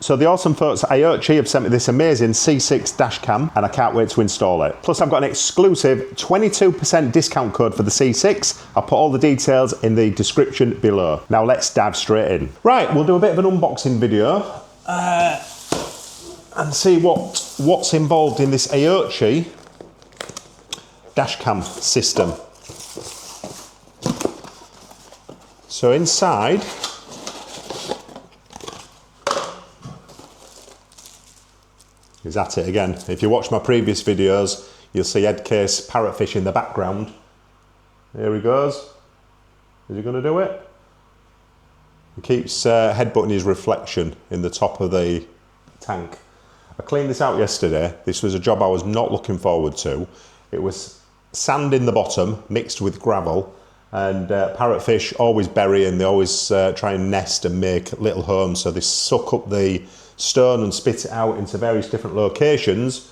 So the awesome folks at Aoocci have sent me this amazing C6 dash cam and I can't wait to install it. Plus I've got an exclusive 22% discount code for the C6. I'll put all the details in the description below. Now let's dive straight in. Right, we'll do a bit of an unboxing video and see what's involved in this Aoocci dash cam system. So inside, is at it again. If you watch my previous videos, you'll see headcase parrotfish in the background. Here he goes. Is he going to do it? He keeps headbutting his reflection in the top of the tank. I cleaned this out yesterday. This was a job I was not looking forward to. It was sand in the bottom mixed with gravel, and parrotfish always bury and they always try and nest and make little homes, so they suck up the stone and spit it out into various different locations.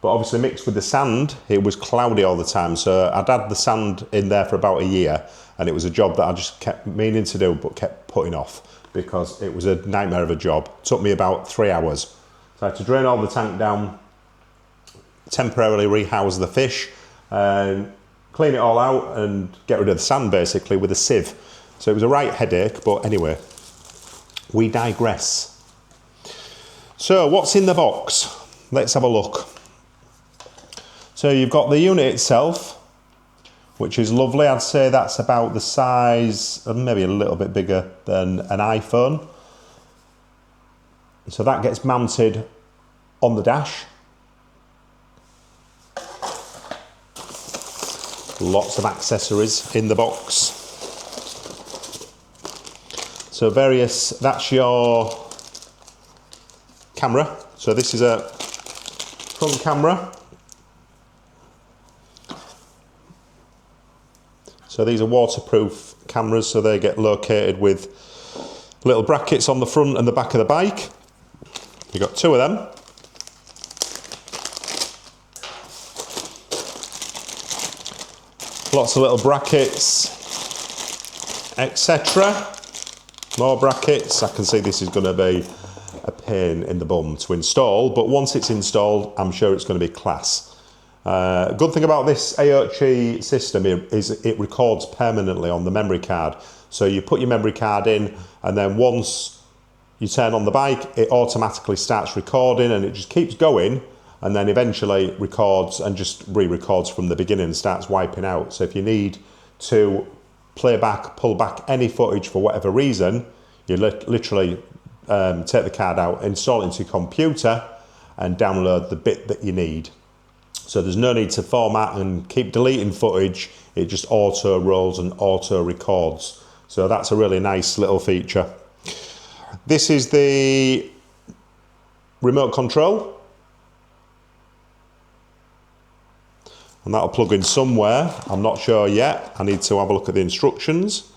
But obviously mixed with the sand, it was cloudy all the time, so I'd had the sand in there for about a year, and it was a job that I just kept meaning to do but kept putting off because it was a nightmare of a job. It took me about 3 hours. So I had to drain all the tank down, temporarily rehouse the fish, and clean it all out and get rid of the sand basically with a sieve. So it was a right headache, but anyway, we digress. So what's in the box? Let's have a look. So you've got the unit itself, which is lovely. I'd say that's about the size, maybe a little bit bigger than an iPhone. So that gets mounted on the dash. Lots of accessories in the box. So that's your camera. So this is a front camera. So these are waterproof cameras, so they get located with little brackets on the front and the back of the bike. You've got 2 of them. Lots of little brackets, etc. More brackets. I can see this is going to be a pain in the bum to install, but once it's installed, I'm sure it's going to be class. Good thing about this Aoocci system is it records permanently on the memory card. So you put your memory card in, and then once you turn on the bike, it automatically starts recording, and it just keeps going, and then eventually records and just re-records from the beginning and starts wiping out. So if you need to play back, pull back any footage for whatever reason, you literally take the card out, install it into your computer, and download the bit that you need. So there's no need to format and keep deleting footage. It just auto rolls and auto records. So that's a really nice little feature. This is the remote control. And that'll plug in somewhere. I'm not sure yet. I need to have a look at the instructions.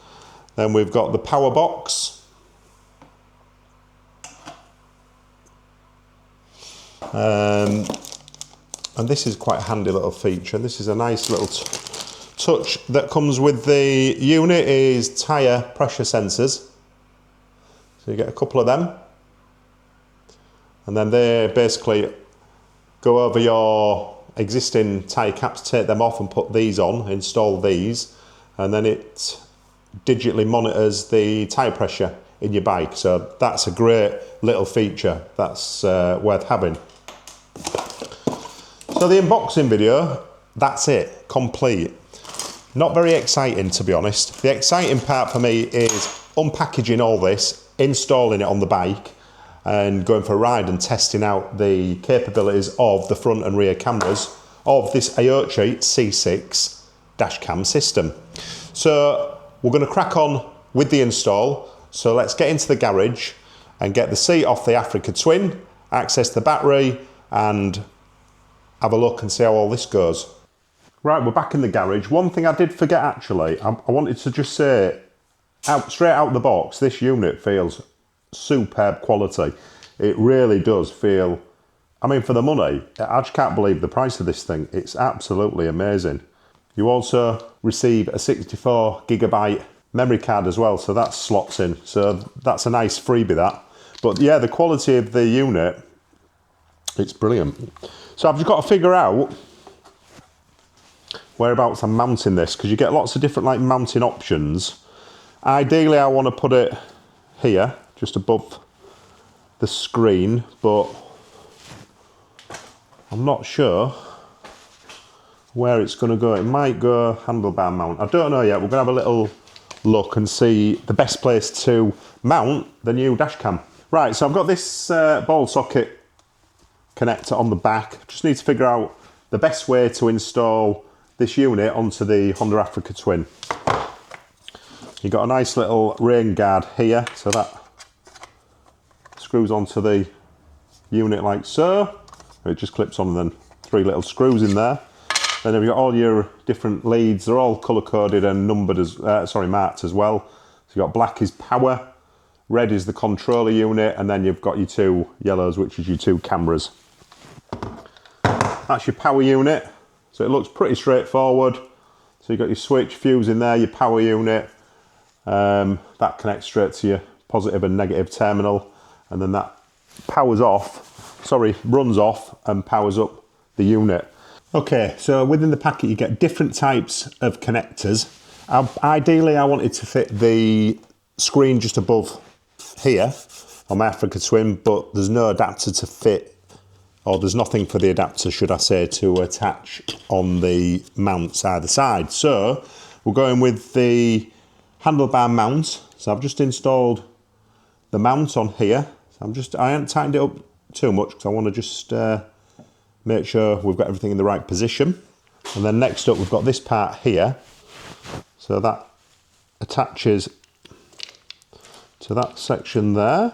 Then we've got the power box. And this is quite a handy little feature. This is a nice little touch that comes with the unit, is tyre pressure sensors. So you get a couple of them. And then they basically go over your existing tyre caps, take them off and put these on, install these, and then it digitally monitors the tyre pressure in your bike. So that's a great little feature that's worth having. So the unboxing video, that's it, complete. Not very exciting, to be honest. The exciting part for me is unpackaging all this, installing it on the bike, and going for a ride and testing out the capabilities of the front and rear cameras of this Aoocci C6 dash cam system. So we're going to crack on with the install. So let's get into the garage and get the seat off the Africa Twin, access the battery, and have a look and see how all this goes. Right, we're back in the garage. One thing I did forget actually, I wanted to just say, straight out the box, this unit feels superb quality. It really does feel, I mean, for the money, I just can't believe the price of this thing. It's absolutely amazing. You also receive a 64GB memory card as well, so that slots in. So that's a nice freebie, that. But yeah, the quality of the unit, it's brilliant. So I've just got to figure out whereabouts I'm mounting this, because you get lots of different like mounting options. Ideally, I want to put it here, just above the screen, but I'm not sure where it's going to go. It might go handlebar mount. I don't know yet. We're going to have a little look and see the best place to mount the new DASHCAM. Right, so I've got this ball socket connector on the back. Just need to figure out the best way to install this unit onto the Honda Africa Twin. You've got a nice little rain guard here, so that screws onto the unit like so. It just clips on, and then 3 little screws in there. Then you've got all your different leads. They're all colour coded and numbered as marked as well. So you've got black is power, red is the controller unit, and then you've got your 2 yellows, which is your 2 cameras. That's your power unit. So it looks pretty straightforward. So you've got your switch, fuse in there, your power unit. That connects straight to your positive and negative terminal, and then that runs off and powers up the unit. Okay, so within the packet you get different types of connectors. Ideally, I wanted to fit the screen just above here on my Africa Twin, but there's no adapter to fit, or there's nothing for the adapter, should I say, to attach on the mounts either side. So we're going with the handlebar mount. So I've just installed the mount on here. So I haven't tightened it up too much because I want to just make sure we've got everything in the right position. And then next up, we've got this part here. So that attaches to that section there.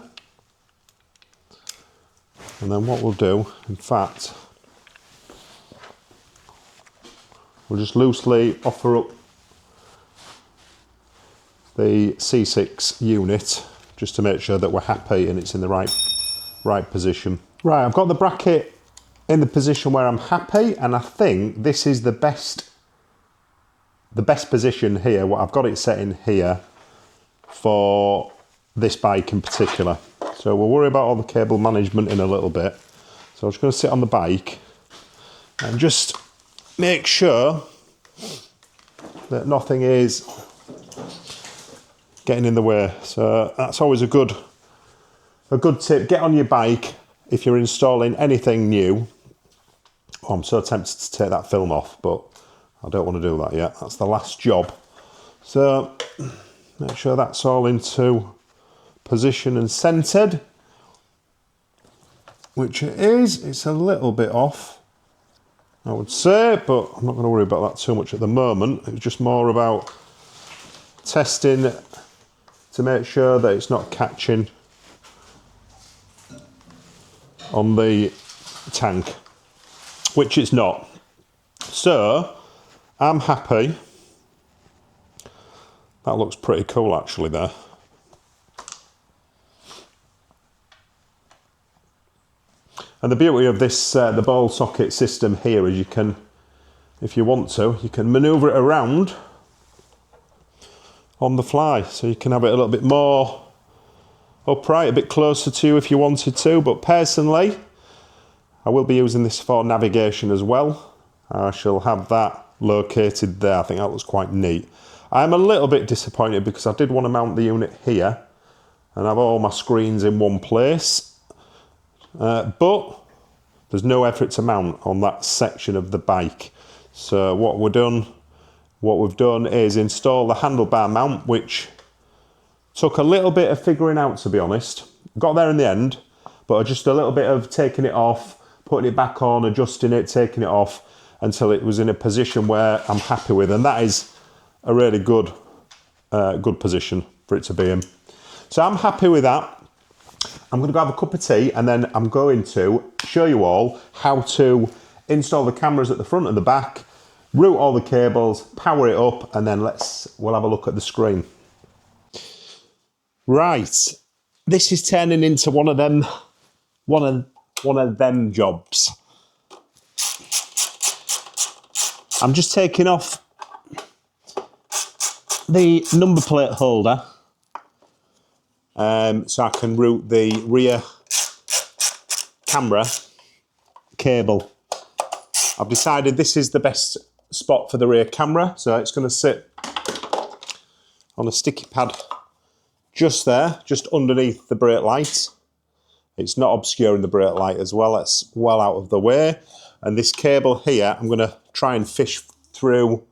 And then what we'll do, in fact, we'll just loosely offer up the C6 unit just to make sure that we're happy and it's in the right position. Right, I've got the bracket in the position where I'm happy, and I think this is the best position here. What I've got it set in here for this bike in particular. So we'll worry about all the cable management in a little bit. So I'm just going to sit on the bike and just make sure that nothing is getting in the way. So that's always a good tip. Get on your bike if you're installing anything new. Oh, I'm so tempted to take that film off, but I don't want to do that yet. That's the last job. So make sure that's all into position and centered, which it is. It's a little bit off, I would say, but I'm not going to worry about that too much at the moment. It's just more about testing to make sure that it's not catching on the tank, which it's not. So I'm happy. That looks pretty cool actually there. And the beauty of this, the ball socket system here is you can, if you want to, you can maneuver it around on the fly. So you can have it a little bit more upright, a bit closer to you if you wanted to. But personally, I will be using this for navigation as well. I shall have that located there. I think that looks quite neat. I'm a little bit disappointed because I did want to mount the unit here and have all my screens in one place. But there's no effort to mount on that section of the bike. So what we've done is install the handlebar mount, which took a little bit of figuring out, to be honest. Got there in the end, but just a little bit of taking it off, putting it back on, adjusting it, taking it off until it was in a position where I'm happy with, and that is a really good position for it to be in. So I'm happy with that. I'm going to go have a cup of tea, and then I'm going to show you all how to install the cameras at the front and the back, route all the cables, power it up, and then we'll have a look at the screen. Right, this is turning into one of them jobs. I'm just taking off the number plate holder so I can route the rear camera cable. I've decided this is the best spot for the rear camera, so it's going to sit on a sticky pad just there, just underneath the brake light. It's not obscuring the brake light as well, it's well out of the way. And this cable here, I'm going to try and fish through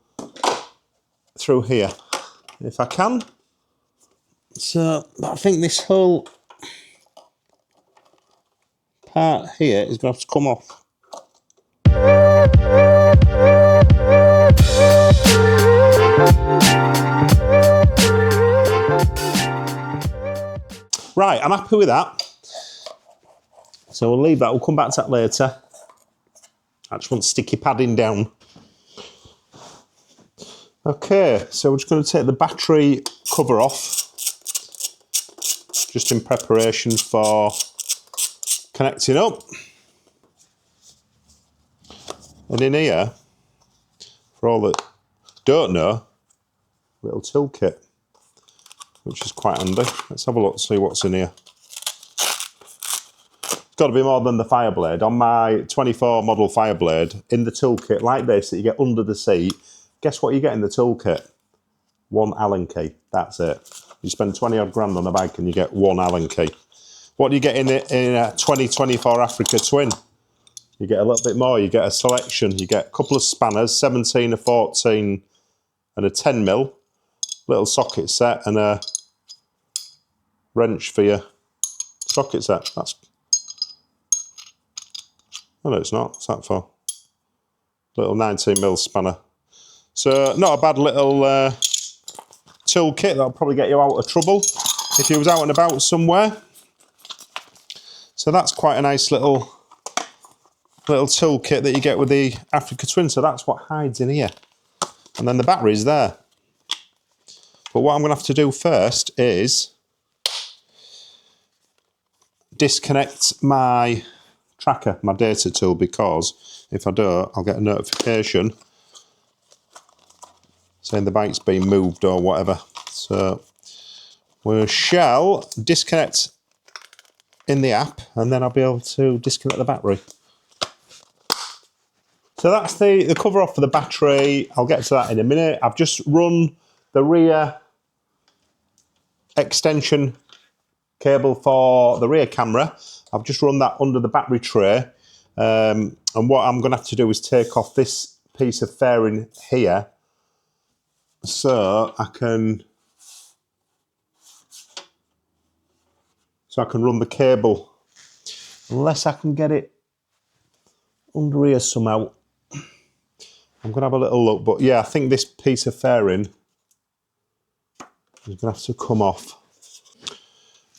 here if I can. So I think this whole part here is going to have to come off. Right, I'm happy with that. So we'll leave that, we'll come back to that later. I just want sticky padding down. Okay, so we're just going to take the battery cover off, just in preparation for connecting up. And in here, for all that don't know, little toolkit, which is quite handy. Let's have a look, see what's in here. It's got to be more than the Fireblade. On my 24 model Fireblade, in the toolkit like this that you get under the seat, guess what you get in the toolkit? One Allen key, that's it. You spend 20 odd grand on a bike and you get one Allen key. What do you get in a 2024 Africa Twin? You get a little bit more, you get a selection, you get a couple of spanners, 17, a 14 and a 10mm, little socket set and a wrench for your socket set. That's, oh no it's not, what's that for? Little 19mm spanner. So not a bad little toolkit that'll probably get you out of trouble if you was out and about somewhere. So that's quite a nice little toolkit that you get with the Africa Twin. So that's what hides in here. And then the battery's there. But what I'm going to have to do first is disconnect my tracker, my data tool, because if I don't, I'll get a notification saying the bike's been moved or whatever. So we shall disconnect in the app and then I'll be able to disconnect the battery. So that's the cover off for the battery. I'll get to that in a minute. I've just run the rear extension cable for the rear camera. I've just run that under the battery tray. And what I'm going to have to do is take off this piece of fairing here so I can run the cable, unless I can get it under here somehow. I'm going to have a little look, but yeah, I think this piece of fairing is going to have to come off.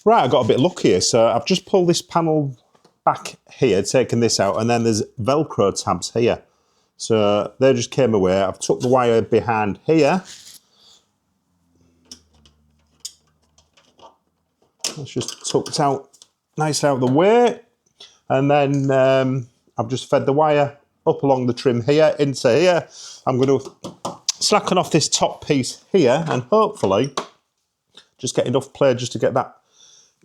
Right, I got a bit lucky here, so I've just pulled this panel back here, taken this out, and then there's Velcro tabs here. So they just came away. I've took the wire behind here. That's just tucked out, nice out of the way. And then I've just fed the wire up along the trim here, into here. I'm going to slacken off this top piece here and hopefully just get enough play just to get that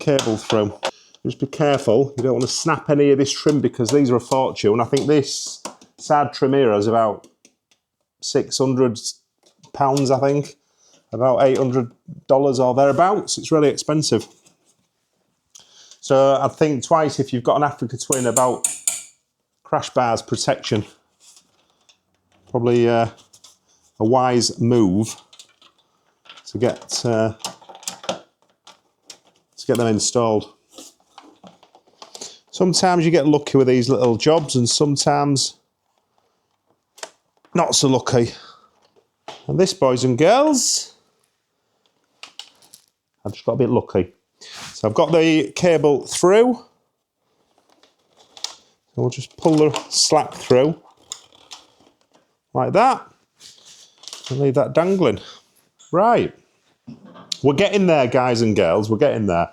cable through. Just be careful, you don't want to snap any of this trim because these are a fortune. I think this side trim here is about £600, I think. About $800 or thereabouts. It's really expensive. So I'd think twice if you've got an Africa Twin about crash bars protection. Probably a wise move to get them installed. Sometimes you get lucky with these little jobs and sometimes not so lucky. And this, boys and girls, I've just got a bit lucky. So I've got the cable through. So we'll just pull the slack through like that and leave that dangling. Right. We're getting there, guys and girls. We're getting there.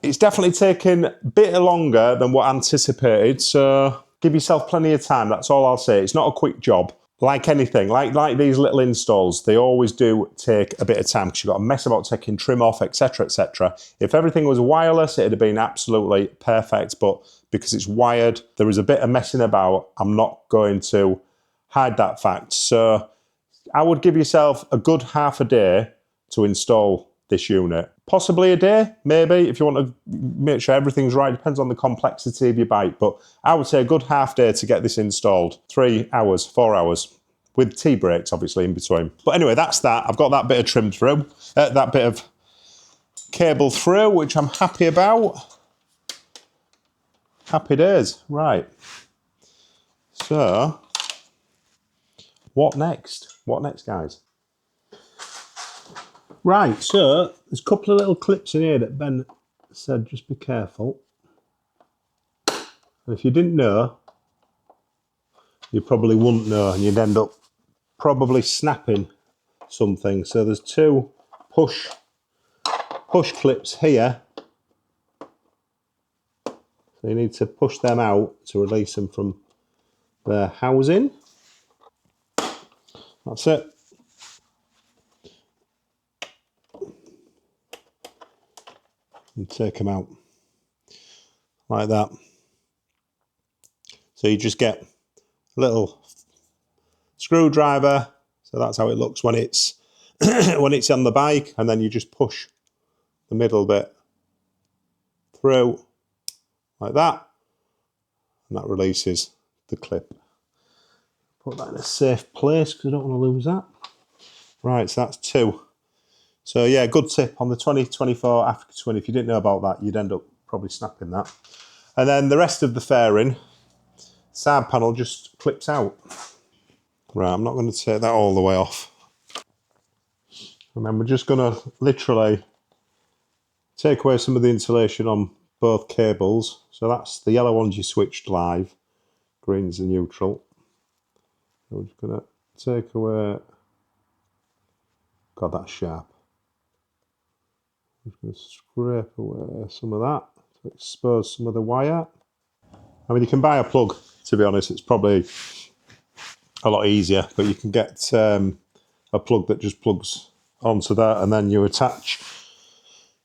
It's definitely taken a bit longer than what I anticipated, so give yourself plenty of time. That's all I'll say. It's not a quick job. like anything, like these little installs, they always do take a bit of time because you've got to mess about taking trim off, etc., etc. If everything was wireless, it'd have been absolutely perfect, but because it's wired, there is a bit of messing about. I'm not going to hide that fact. So I would give yourself a good half a day to install this unit. Possibly a day, maybe, if you want to make sure everything's right. Depends on the complexity of your bike, but I would say a good half day to get this installed. 3 hours, 4 hours, with tea breaks, obviously, in between. But anyway, that's that. I've got that bit of trim through, that bit of cable through, which I'm happy about. Happy days. Right. So, what next? What next, guys? Right, so there's a couple of little clips in here that Ben said just be careful. And if you didn't know, you probably wouldn't know and you'd end up probably snapping something. So there's 2 push clips here. So you need to push them out to release them from their housing. That's it. And take them out like that. So you just get a little screwdriver. So that's how it looks when it's when it's on the bike, and then you just push the middle bit through like that, and that releases the clip. Put that in a safe place because I don't want to lose that. Right, so that's 2. So yeah, good tip on the 2024 Africa Twin. If you didn't know about that, you'd end up probably snapping that. And then the rest of the fairing, side panel just clips out. Right, I'm not going to take that all the way off. And then we're just going to literally take away some of the insulation on both cables. So that's the yellow ones you switched live, green's the neutral. So we're just going to take away, God, that's sharp. I'm just going to scrape away some of that to expose some of the wire. I mean, you can buy a plug, to be honest, it's probably a lot easier, but you can get a plug that just plugs onto that, and then you attach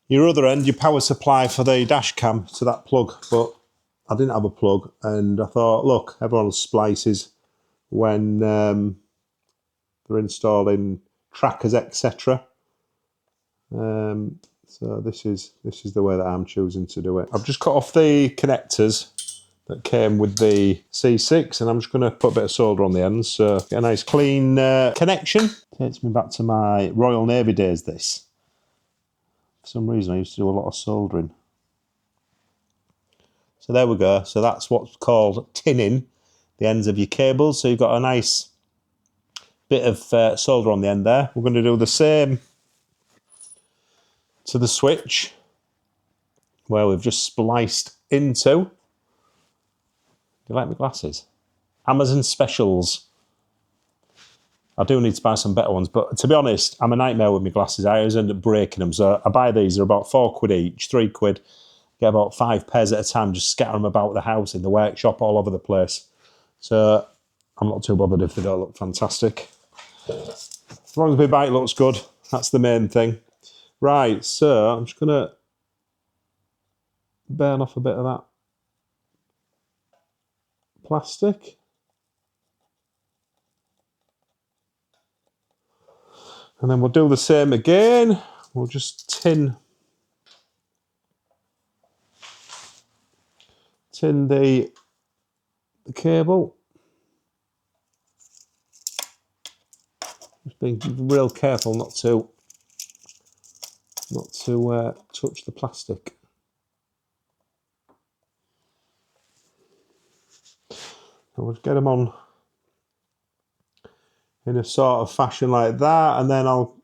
your other end, your power supply for the dash cam, to that plug. But I didn't have a plug, and I thought, look, everyone splices when they're installing trackers, etc. So this is the way that I'm choosing to do it. I've just cut off the connectors that came with the C6, and I'm just going to put a bit of solder on the ends, so get a nice clean connection. Takes me back to my Royal Navy days, this. For some reason I used to do a lot of soldering. So there we go. So that's what's called tinning the ends of your cables. So you've got a nice bit of solder on the end there. We're going to do the same to the switch, where we've just spliced into. Do you like my glasses? Amazon specials. I do need to buy some better ones, but to be honest, I'm a nightmare with my glasses. I always end up breaking them. So I buy these, they're about £4 each, £3. Get about 5 pairs at a time, just scatter them about the house, in the workshop, all over the place. So I'm not too bothered if they don't look fantastic. As long as my bike looks good, that's the main thing. Right, so I'm just going to burn off a bit of that plastic. And then we'll do the same again. We'll just tin the cable. Just being real careful not to touch the plastic. And we'll get them on in a sort of fashion like that, and then I'll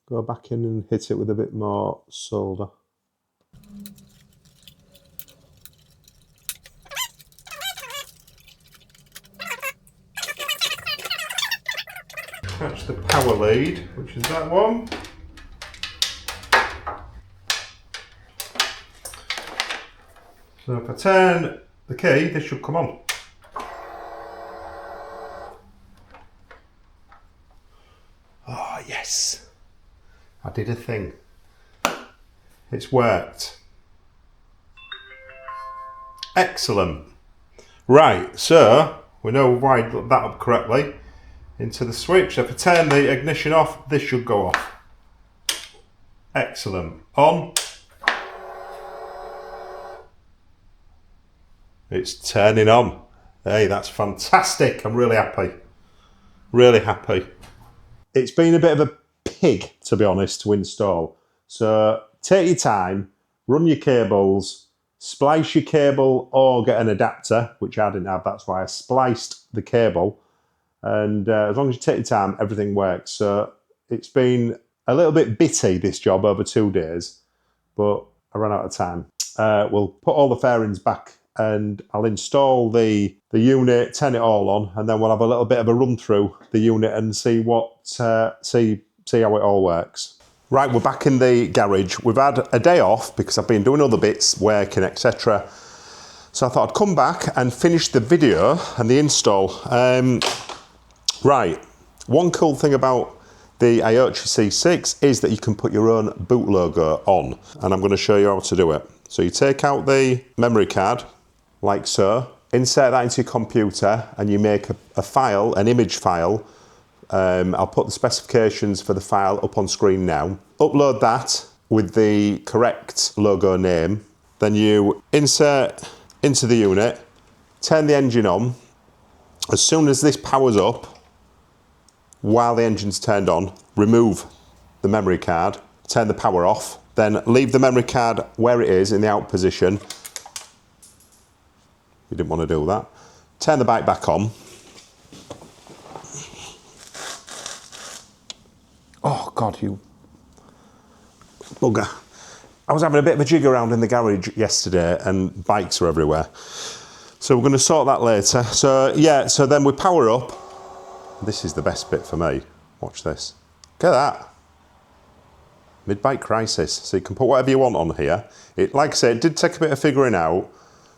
go back in and hit it with a bit more solder. That's the power lead, which is that one. So if I turn the key, this should come on. I did a thing. It's worked. Excellent. Right, so we know we've wired that up correctly into the switch. If I turn the ignition off, this should go off. Excellent. On. It's turning on. Hey, that's fantastic. I'm really happy. Really happy. It's been a bit of a pig, to be honest, to install. So take your time, run your cables, splice your cable or get an adapter, which I didn't have. That's why I spliced the cable. And as long as you take your time, everything works. So it's been a little bit bitty, this job, over 2 days, but I ran out of time. We'll put all the fairings back and I'll install the unit, turn it all on, and then we'll have a little bit of a run through the unit and see what see how it all works. Right, we're back in the garage. We've had a day off because I've been doing other bits, working, etc. So I thought I'd come back and finish the video and the install. Right, one cool thing about the Aoocci C6 is that you can put your own boot logo on, and I'm going to show you how to do it. So you take out the memory card, like so, insert that into your computer, and you make a file, an image file. I'll put the specifications for the file up on screen now. Upload that with the correct logo name. Then you insert into the unit, turn the engine on. As soon as this powers up, while the engine's turned on, remove the memory card, turn the power off, then leave the memory card where it is in the out position. You didn't want to do that. Turn the bike back on. Oh God, you bugger. I was having a bit of a jig around in the garage yesterday and bikes are everywhere. So we're going to sort that later. So yeah, so then we power up. This is the best bit for me. Watch this. Look at that. Mid-bike crisis. So you can put whatever you want on here. It, like I said, it did take a bit of figuring out,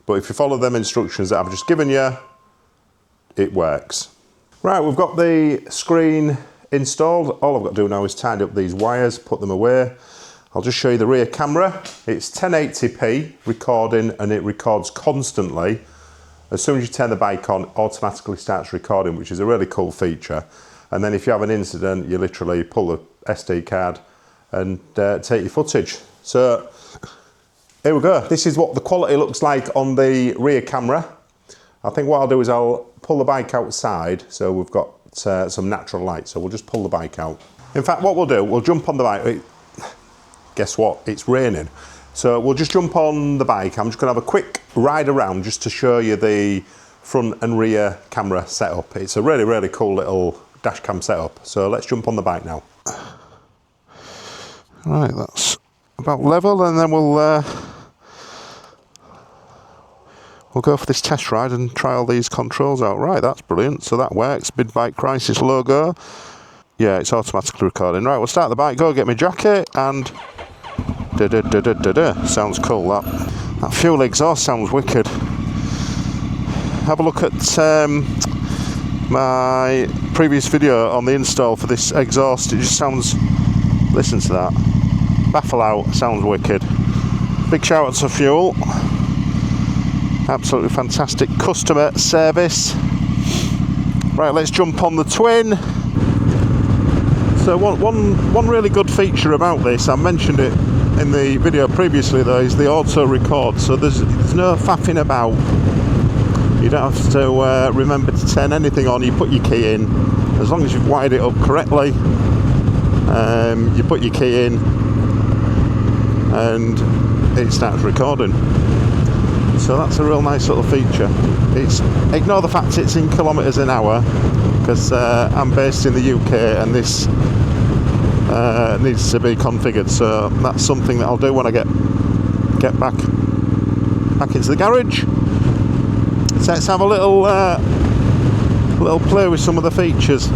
but if you follow them instructions that I've just given you, it works. Right, we've got the screen installed. All I've got to do now is tidy up these wires, put them away. I'll just show you the rear camera. It's 1080p recording and it records constantly. As soon as you turn the bike on, it automatically starts recording, which is a really cool feature. And then if you have an incident, you literally pull the SD card and take your footage. So here we go. This is what the quality looks like on the rear camera. I think what I'll do is I'll pull the bike outside so we've got some natural light. So we'll just pull the bike out. In fact, what we'll do, we'll jump on the bike. Guess what? It's raining. So we'll just jump on the bike. I'm just going to have a quick ride around just to show you the front and rear camera setup. It's a really, really cool little dash cam setup. So let's jump on the bike now. Right, that's about level, and then we'll go for this test ride and try all these controls out. Right, that's brilliant. So that works. Mid-bike crisis logo. Yeah, it's automatically recording. Right, we'll start the bike, go get my jacket, and sounds cool, that fuel exhaust sounds wicked. Have a look at my previous video on the install for this exhaust. It just sounds, listen to that, baffle out, sounds wicked. Big shout out to Fuel, absolutely fantastic customer service. Right, let's jump on the twin. So one really good feature about this, I mentioned it in the video previously though, is the auto record. So there's no faffing about. You don't have to remember to turn anything on. You put your key in. As long as you've wired it up correctly, you put your key in and it starts recording. So that's a real nice little feature. Ignore the fact it's in kilometres an hour, because I'm based in the UK and this needs to be configured. So that's something that I'll do when I get back into the garage. So let's have a little play with some of the features.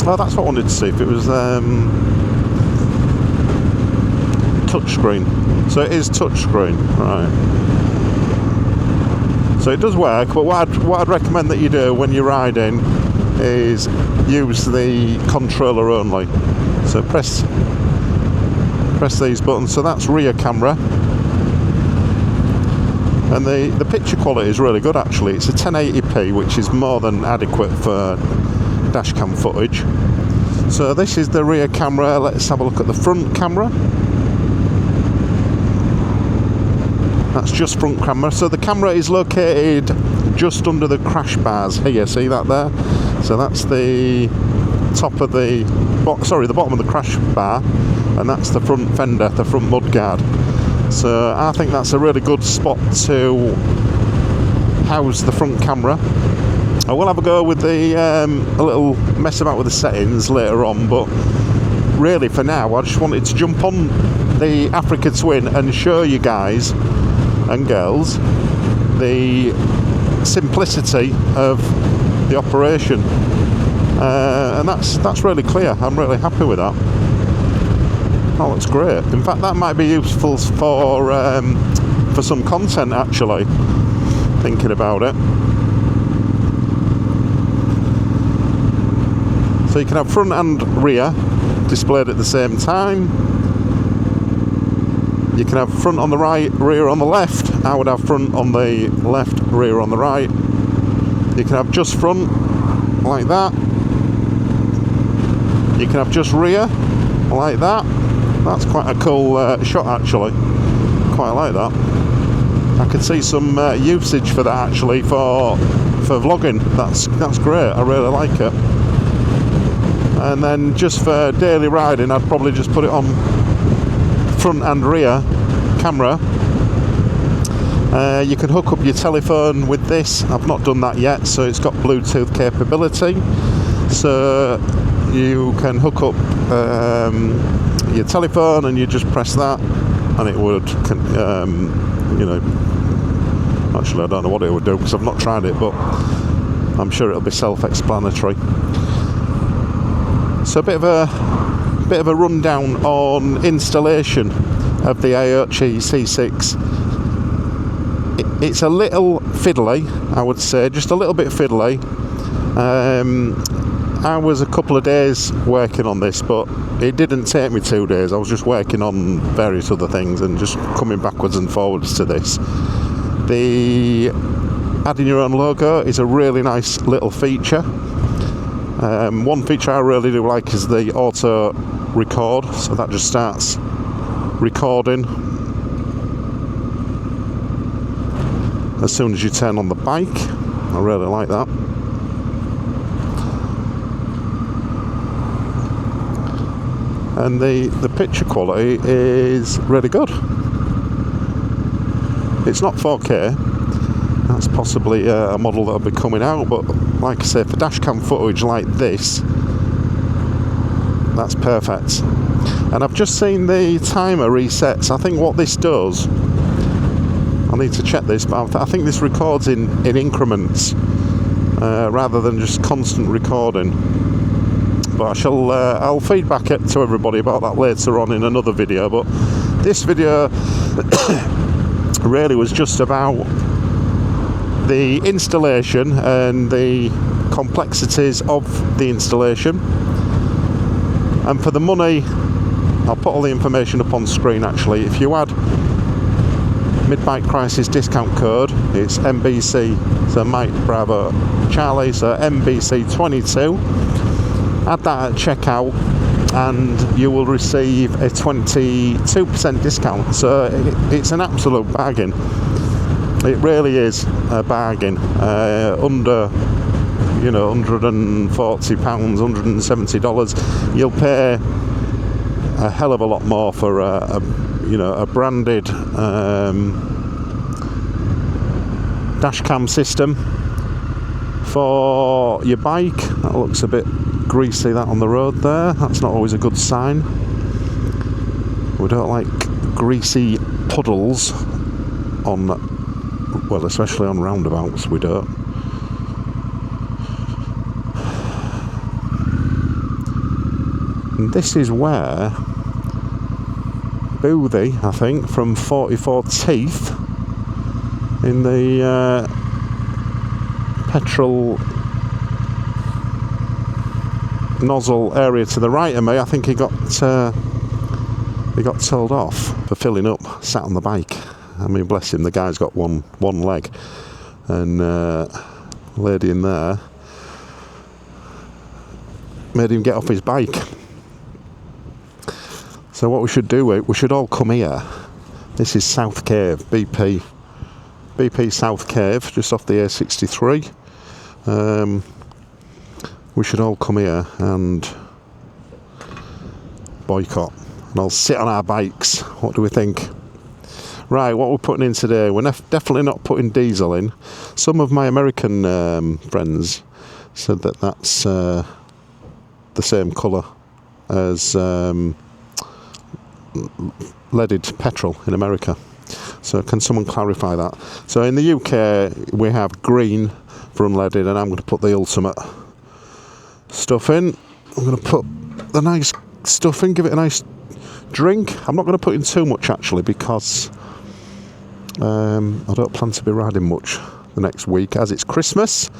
Well, that's what I wanted to see, if it was touchscreen. So it is touchscreen, right? So it does work, but what I'd recommend that you do when you're riding is use the controller only. So press press these buttons. So that's rear camera. And the picture quality is really good actually. It's a 1080p, which is more than adequate for dashcam footage. So this is the rear camera. Let's have a look at the front camera. That's just front camera. So the camera is located just under the crash bars here. See that there? So that's the top of the bottom of the crash bar, and that's the front fender, the front mudguard. So I think that's a really good spot to house the front camera. I will have a go with the a little mess about with the settings later on, but really for now I just wanted to jump on the Africa Twin and show you guys and girls the simplicity of the operation, and that's really clear. I'm really happy with that. Oh, that's great. In fact, that might be useful for some content actually, thinking about it. So you can have front and rear displayed at the same time. You can have front on the right, rear on the left. I would have front on the left, rear on the right. You can have just front, like that. You can have just rear, like that. That's quite a cool shot actually. Quite like that. I could see some usage for that actually for vlogging. That's great. I really like it. And then just for daily riding, I'd probably just put it on front and rear camera. You can hook up your telephone with this. I've not done that yet, so it's got Bluetooth capability. So you can hook up your telephone and you just press that, and it would, you know, actually I don't know what it would do because I've not tried it, but I'm sure it'll be self-explanatory. So a bit of a rundown on installation of the Aoocci C6. It's a little fiddly, I would say, just a little bit fiddly. I was a couple of days working on this, but it didn't take me 2 days. I was just working on various other things and just coming backwards and forwards to this. The adding your own logo is a really nice little feature. One feature I really do like is the auto record, so that just starts recording as soon as you turn on the bike. I really like that. And the picture quality is really good. It's not 4K. That's possibly a model that'll be coming out, but like I say, for dashcam footage like this, that's perfect. And I've just seen the timer resets. I think what this does, I need to check this, but I think this records in increments rather than just constant recording. But I'll feedback it to everybody about that later on in another video. But this video really was just about the installation and the complexities of the installation. And for the money, I'll put all the information up on screen actually. If you add Mid-Bike Crisis discount code, it's MBC, so Mike Bravo Charlie, so MBC22. Add that at checkout and you will receive a 22% discount. So it's an absolute bargain. It really is a bargain. Under, you know, £140, $170, you'll pay a hell of a lot more for a branded dashcam system for your bike. That looks a bit greasy, that on the road there. That's not always a good sign. We don't like greasy puddles on, well, especially on roundabouts, we don't. And this is where Boothie, I think, from 44 Teeth in the petrol nozzle area to the right of me, I think he got he got told off for filling up, sat on the bike. I mean, bless him, the guy's got one leg. And lady in there made him get off his bike. So what we should do, we should all come here. This is South Cave, BP South Cave, just off the A63. We should all come here and boycott. And I'll sit on our bikes. What do we think? Right, what we're putting in today, we're definitely not putting diesel in. Some of my American friends said that that's the same colour as leaded petrol in America. So can someone clarify that? So in the UK we have green for unleaded, and I'm going to put the ultimate stuff in. I'm going to put the nice stuff in, give it a nice drink. I'm not going to put in too much actually, because I don't plan to be riding much the next week, as it's Christmas.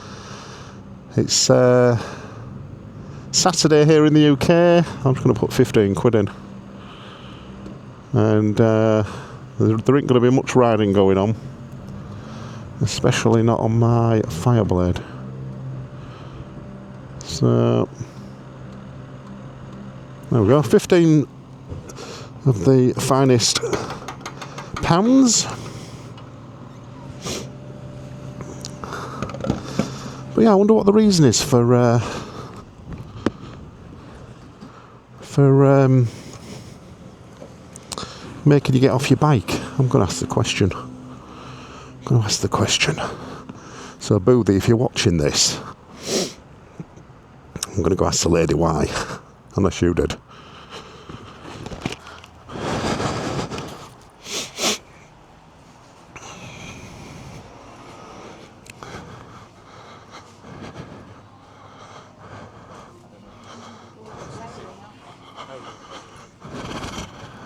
It's Saturday here in the UK. I'm just going to put 15 quid in. And there ain't going to be much riding going on, especially not on my Fireblade. So there we go, 15 of the finest pounds. But yeah, I wonder what the reason is for making you get off your bike. I'm going to ask the question. So Boothie, if you're watching this, I'm going to go ask the lady why, unless you did.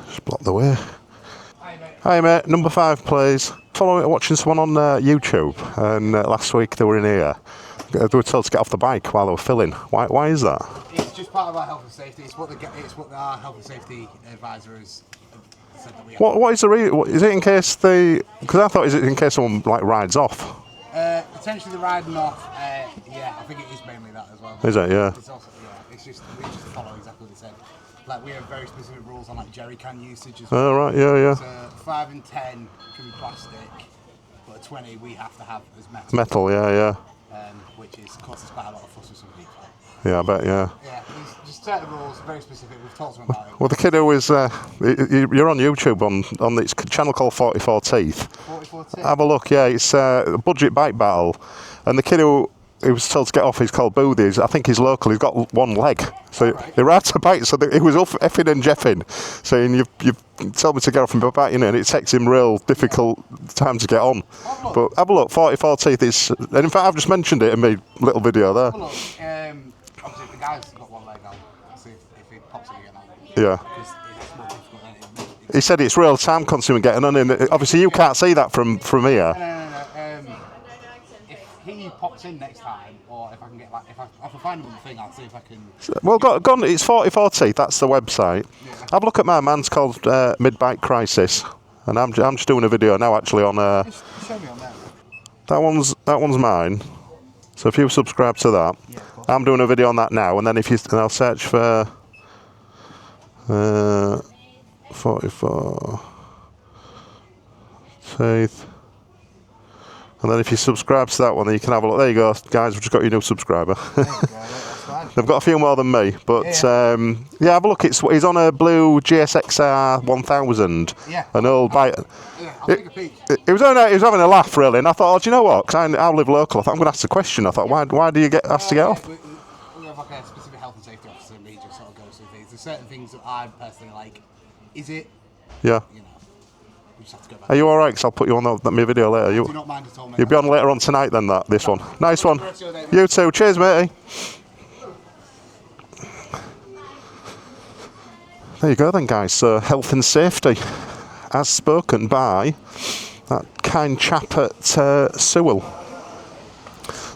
Just block the way. Hi mate, number 5 please. Watching someone on YouTube, and last week they were in here. They were told to get off the bike while they were filling. Why is that? It's just part of our health and safety. It's what our health and safety advisor has said that we have. What is the reason? Is it in case because I thought, is it in case someone like rides off? Potentially the riding off. Yeah, I think it is mainly that as well. Is it? Yeah. It's also, yeah. It's just we just follow exactly what they said. Like we have very specific rules on like jerry can usage as well. Oh right, yeah. So 5 and 10 can be plastic, but 20 we have to have as metal. Metal, yeah. Which is causes quite a lot of fuss with some people. Yeah, I bet, yeah. Yeah, there's just certain rules, very specific. We've talked to him about it. Well, the kid who is, you're on YouTube on its channel called 44 Teeth. 44 Teeth? Have a look, yeah, it's a budget bike battle. And the kid who was told to get off, he's called Boothie. I think he's local, he's got one leg. So right. he rides a bike, so he was effing and jeffing, saying, you've told me to get off my bike, and it takes him real difficult time to get on. But have a look, 44 Teeth is, and in fact I've just mentioned it in my little video there. Have a look, obviously if the guy's got one leg, I'll see if he pops it again. Yeah. He said it's real time consuming getting on, and obviously you can't see that from here. No. If he pops in next time, or if I can get if I find him on the thing, I'll see if I can. Well, go on. It's 44 Teeth. That's the website. Yeah. Have a look at my man's called Mid-Bike Crisis, and I'm just doing a video now actually on. Just show me on there. That one's mine. So if you subscribe to that, yeah, I'm doing a video on that now, and then I'll search for 44 Teeth. And then if you subscribe to that one, then you can have a look. There you go, guys, we've just got your new subscriber. There you go, that's fine. They've got a few more than me, but yeah, have a look. He's on a blue GSXR 1000. Yeah. An old bike. Yeah, I'll take a peek. He was having a laugh, really, and I thought, oh, do you know what? Because I live local, I thought I'm going to ask the question. I thought, why do you get asked to get off? We have like a specific health and safety officer, and he just sort of goes through things. There's certain things that I personally like. Is it? Yeah. You know. We just have to go back. Are you all right? Because I'll put you on my video later. I do not mind at all, mate. You'll be on later on tonight then, this one. Nice one. You too. Cheers, matey. There you go then, guys. So, health and safety, as spoken by that kind chap at Sewell.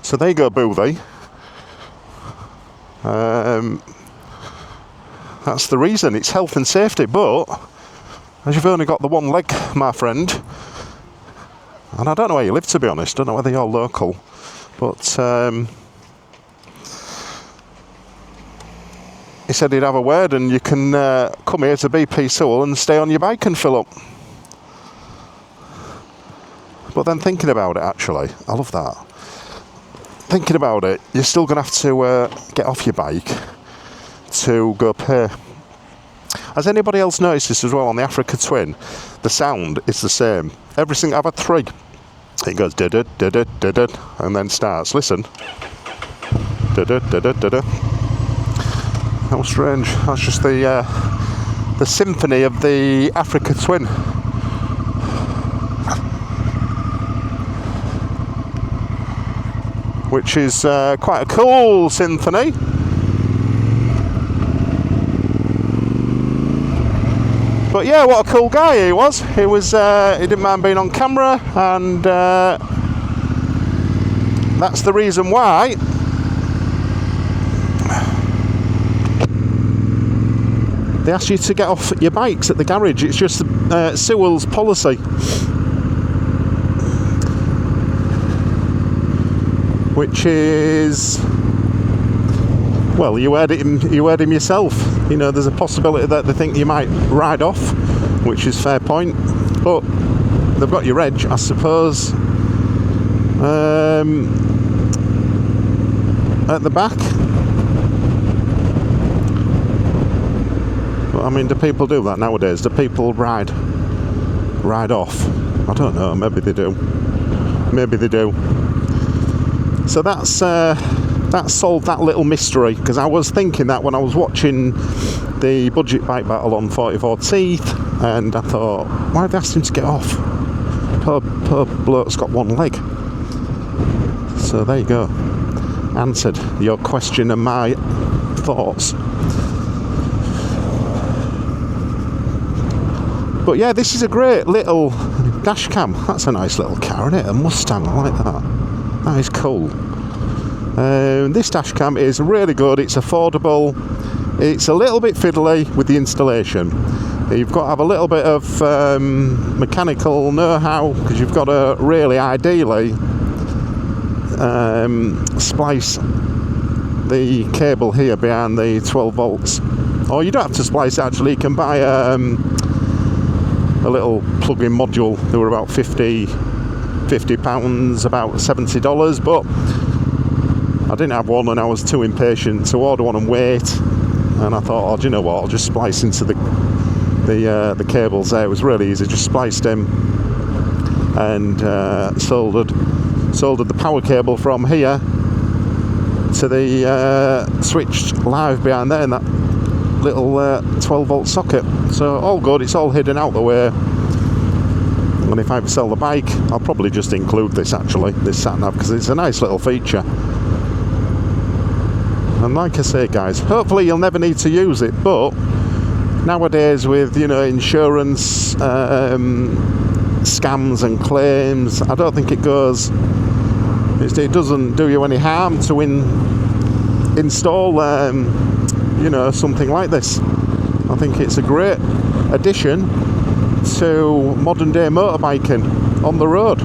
So there you go, Boothie. That's the reason. It's health and safety, but as you've only got the one leg, my friend, and I don't know where you live, to be honest, don't know whether you're local, but he said he'd have a word and you can come here to BP Sewell and stay on your bike and fill up. But then thinking about it, actually, I love that. Thinking about it, you're still going to have to get off your bike to go pay. Has anybody else noticed this as well on the Africa Twin? The sound is the same. Every single, I've had 3. It goes da-da, da-da, da-da, and then starts. Listen. Da-da, da-da, da-da. How strange. That's just the symphony of the Africa Twin. Which is quite a cool symphony. But yeah, what a cool guy he was. He didn't mind being on camera, and that's the reason why they ask you to get off your bikes at the garage. It's just Sewell's policy. Which is, well, you heard him yourself. You know, there's a possibility that they think you might ride off, which is fair point. But they've got your edge, I suppose. At the back. But, I mean, do people do that nowadays? Do people ride off? I don't know. Maybe they do. Maybe they do. So that's solved that little mystery, because I was thinking that when I was watching the budget bike battle on 44 Teeth, and I thought, why have they asked him to get off? Poor bloke's got one leg. So there you go. Answered your question and my thoughts. But yeah, this is a great little dash cam. That's a nice little car, isn't it? A Mustang, I like that. That is cool. This dash cam is really good. It's affordable. It's a little bit fiddly with the installation. You've got to have a little bit of mechanical know-how, because you've got to really ideally splice the cable here behind the 12 volts. Or you don't have to splice it, actually. You can buy a little plug-in module. They were about £50, about $70, but I didn't have one and I was too impatient to order one and wait, and I thought, oh, do you know what, I'll just splice into the cables there. It was really easy, just spliced in and soldered the power cable from here to the switch live behind there in that little 12 volt socket. So all good, it's all hidden out the way. And if I ever sell the bike, I'll probably just include this, actually, this Sat-Nav, because it's a nice little feature. And like I say, guys, hopefully you'll never need to use it, but nowadays with, you know, insurance scams and claims, I don't think it doesn't do you any harm to install you know, something like this. I think it's a great addition to modern day motorbiking on the road.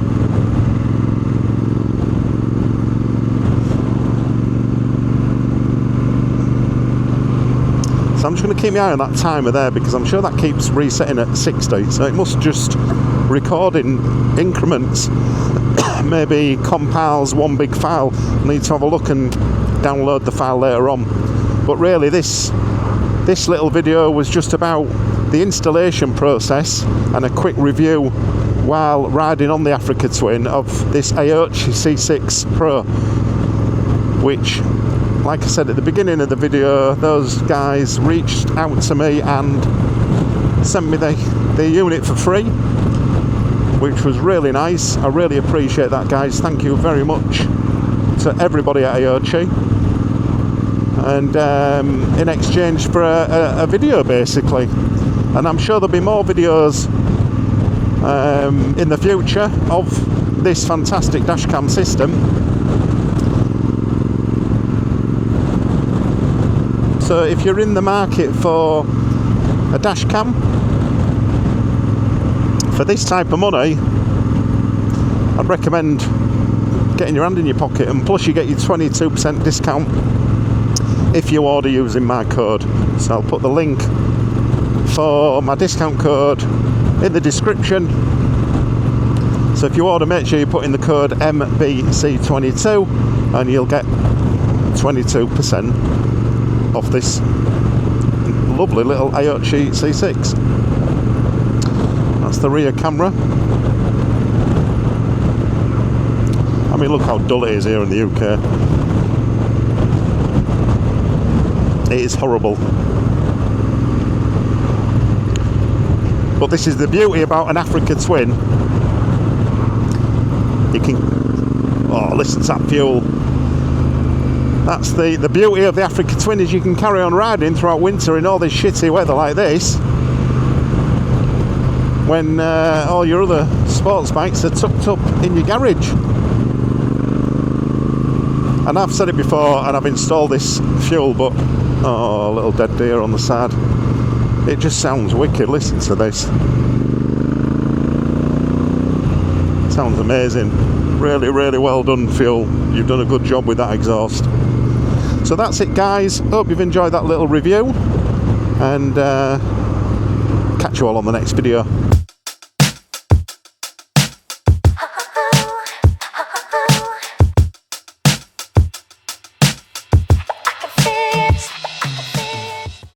So I'm just going to keep my eye on that timer there, because I'm sure that keeps resetting at 60, so it must just record in increments. Maybe compiles one big file. I need to have a look and download the file later on. But really this little video was just about the installation process and a quick review while riding on the Africa Twin of this Aoocci C6 Pro, which, like I said at the beginning of the video, those guys reached out to me and sent me the unit for free, which was really nice. I really appreciate that, guys. Thank you very much to everybody at Aoocci. And in exchange for a video, basically. And I'm sure there'll be more videos in the future of this fantastic dashcam system. So if you're in the market for a dashcam, for this type of money, I'd recommend getting your hand in your pocket, and plus you get your 22% discount if you order using my code. So I'll put the link for my discount code in the description. So if you order, make sure you put in the code MBC22 and you'll get 22% off this lovely little Aoocci C6. That's the rear camera. I mean, look how dull it is here in the UK. It is horrible. But this is the beauty about an Africa Twin. You can... Oh, listen to that fuel. That's the beauty of the Africa Twin, is you can carry on riding throughout winter in all this shitty weather like this, when all your other sports bikes are tucked up in your garage. And I've said it before, and I've installed this fuel, but oh, a little dead deer on the side. It just sounds wicked. Listen to this. Sounds amazing. Really, really well done, fuel. You've done a good job with that exhaust. So that's it, guys. Hope you've enjoyed that little review, and catch you all on the next video.